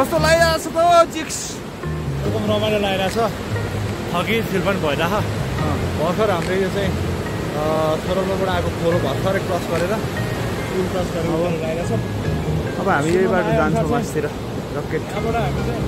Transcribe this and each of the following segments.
कस्तो लागिरहेको छ त जिक्स एकदम रमाइलो लागिरहेछ थकी फिल पनि भइरहेछ भर्खर हाम्रो यो चाहिँ थोरलबाट आएको खोलो भर्खरै क्रस गरेर पुल क्रस गरेर लागिरहेछ अब हामी यही बाटो जान्छौँ मासतिर रकेट यहाँबाट हामी चाहिँ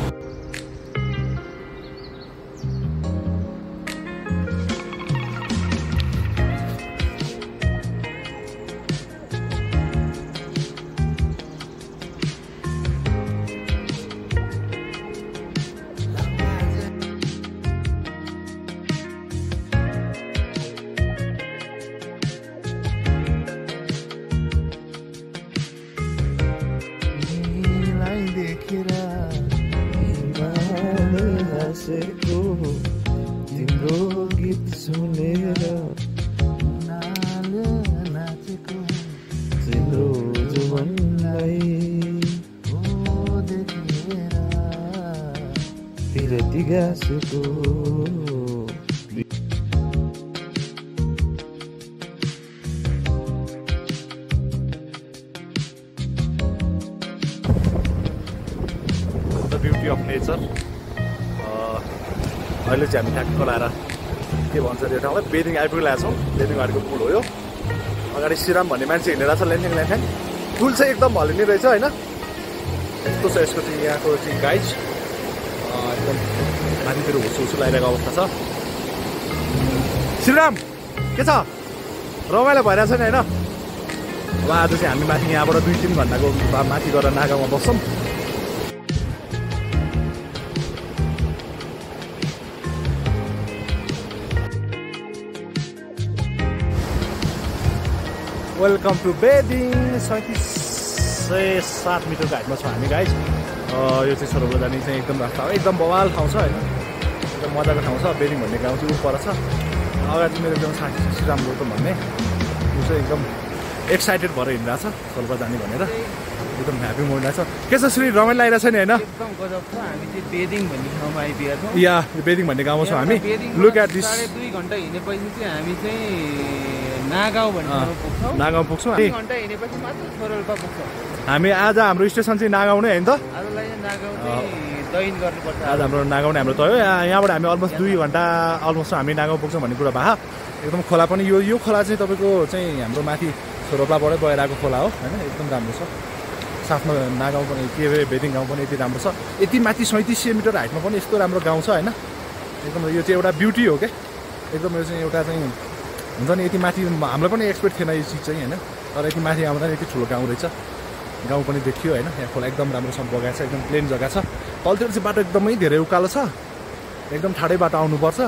तिम्रो गीत सुनेर नाचेको तिम्रो जुवनलाई देखेर तिरती गाँसेको द ब्युटी अफ नेचर अहिले चाहिँ हामी ठ्याक्क लाएर के भन्छ त्यो ठाउँलाई बेदिङ आइपुगिरहेको छौँ बेदिङ घाटको पुल हो यो अगाडि श्रीराम भन्ने मान्छे हिँडेर छ ल्यान्ड्याङ ल्यान्ड्याङ पुल चाहिँ एकदम भलिनी रहेछ होइन यस्तो छ यसको चाहिँ यहाँको चाहिँ गाइड एकदम माथितिर हुसु लगाइरहेको अवस्था छ श्रीराम के छ रमाइलो भइरहेछ नि होइन अब आज चाहिँ हामी माथि यहाँबाट 2-3 घन्टाको माथि गएर नागाउँमा बस्छौँ वेलकम टु बेदिङ 37 मिटरको हाइटमा छौँ हामी गाइज यो चाहिँ सरोवर जाने चाहिँ एकदम रास्ता एकदम बवाल ठाउँ छ होइन एकदम मजाको ठाउँ छ बेदिङ भन्ने गाउँ चाहिँ ऊ पर छ अगाडि मेरो एकदम साथी श्रीराम गौतम भन्ने ऊ चाहिँ एकदम एक्साइटेड भएर हिँडिरहेको छ सरोवर जाने भनेर एकदम ह्याप्पी मोडमा छ के छ श्री रमाइलो लागिरहेछ नि होइन एकदम गजब छ हामी चाहिँ बेदिङ भन्ने ठाउँमा आइपुगेका छौँ या बेदिङ भन्ने गाउँमा छौँ हामी लुक एट दिस 2.5 घन्टा हिँडेपछि चाहिँ हामी चाहिँ नागाउँ भन्ने ठाउँमा पुग्छौँ नागाउँ पुग्छौँ 2 घन्टा हिँडेपछि मात्र थोरल्पा पुग्छौँ हामी आज हाम्रो स्टेसन चाहिँ नागाउँ नै होइन त आजलाई नागाउँ चाहिँ दैन गर्नुपर्छ आज हाम्रो नागाउँ हाम्रो त हो यहाँबाट हामी अलमोस्ट 2 घन्टा अलमोस्ट हामी नागाउँ पुग्छौँ भन्ने कुरा भए एकदम खोला पनि यो खोला चाहिँ तपाईँको चाहिँ हाम्रो माथि रोप्लाबाटै बगेर आएको खोला हो होइन एकदम राम्रो छ साथमा नागाउँ पनि के अरे बेदिङ गाउँ पनि यति राम्रो छ यति माथि 3700 मिटर हाइटमा पनि यस्तो राम्रो गाउँ छ होइन एकदम यो चाहिँ एउटा ब्युटी हो क्या एकदम यो चाहिँ एउटा चाहिँ हुन्छ नि यति माथि हामीलाई पनि एक्सपेक्ट थिएन यो चिज चाहिँ होइन तर यति माथि आउँदा यति ठुलो गाउँ रहेछ गाउँ पनि देखियो होइन यहाँ खोला एकदम राम्रोसँग बगाएको छ एकदम प्लेन जग्गा छ तलतिर चाहिँ बाटो एकदमै धेरै उकालो छ एकदम ठाडै बाटो आउनुपर्छ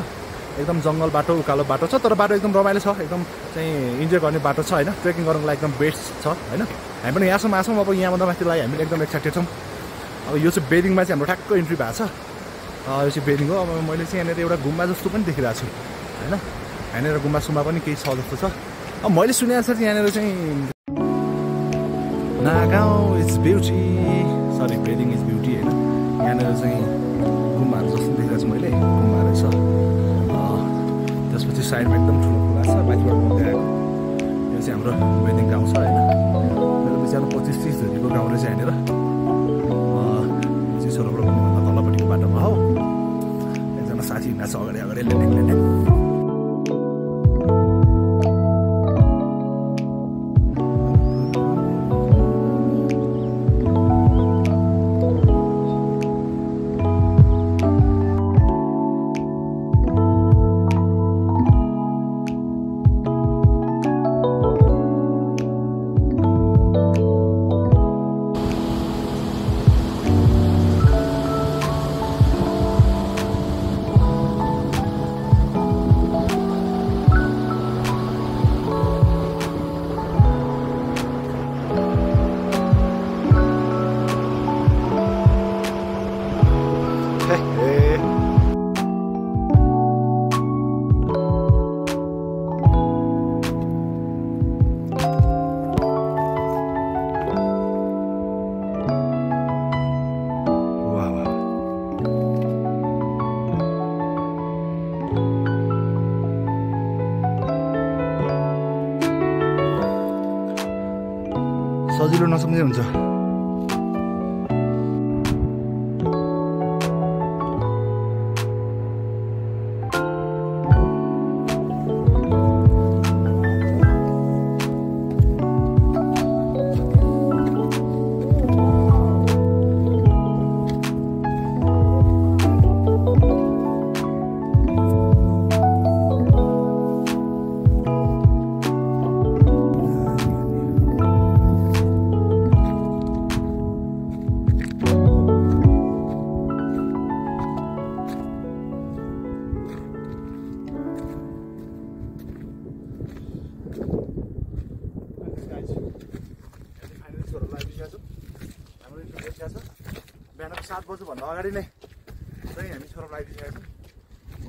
एकदम जङ्गल बाटो उकालो बाटो छ तर बाटो एकदम रमाइलो छ एकदम चाहिँ इन्जोय गर्ने बाटो छ होइन ट्रेकिङ गर्नुको लागि एकदम बेस्ट छ होइन हामी पनि यहाँसम्म आछौँ अब यहाँभन्दा माथिलाई हामीले एकदम एक्साइटेड छौँ अब यो चाहिँ बेदिङमा चाहिँ हाम्रो ठ्याक्क इन्ट्री भएको छ यो चाहिँ बेदिङ हो अब मैले चाहिँ यहाँनिर एउटा गुम्बा जस्तो पनि देखिरहेको छु होइन यहाँनिर गुम्बा सुम्बा पनि केही छ जस्तो छ अब मैले सुने अनुसार यहाँनिर चाहिँ नागाउँ इज ब्युटी सरी बेदिङ इज ब्युटी होइन यहाँनिर चाहिँ गुम्बाहरू जस्तो देखेको छु मैले गुम्बाहरू छ त्यसपछि साइडमा एकदम ठुलो खोला छ माथिबाट बग्दै आएको यो चाहिँ हाम्रो बेदिङ गाउँ छ होइन मेरो विचारमा 25-30 धुरीको गाउँ रहेछ यहाँनिर यो चाहिँ सरोवर पुग्नुभन्दा तलपट्टिको बाटोमा हो एकजना साथी हिँड्दा छ अगाडि ल्यान्डिङ सजिलो नसम्झे हुन्छ बिहानको 7 बज्नुभन्दा अगाडि नै चाहिँ हामी छोरा लगाइदिइसकेका छौँ।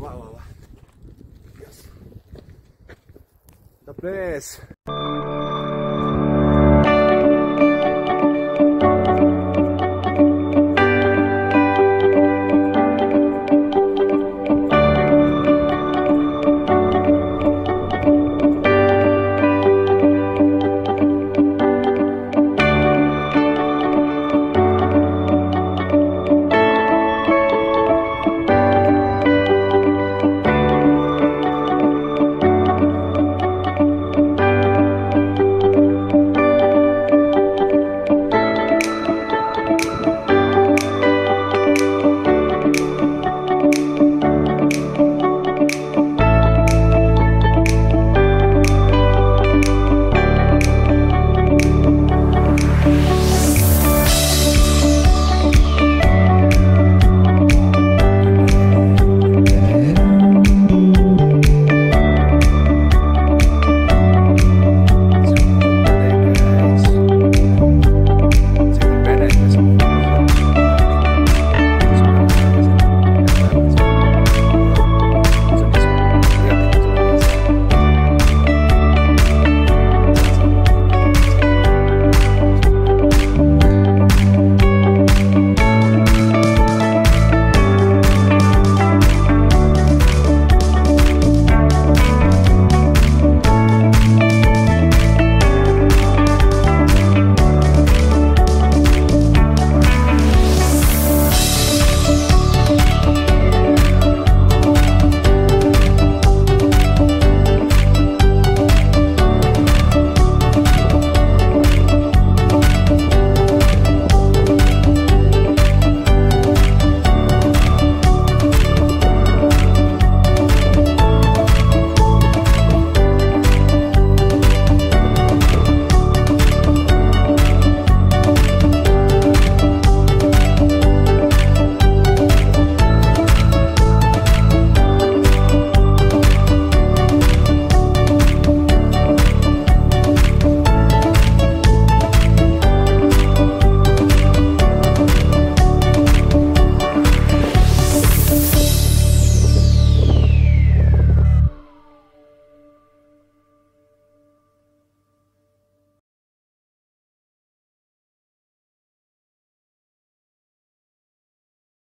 वाह वाह वाह, यस द प्लेस।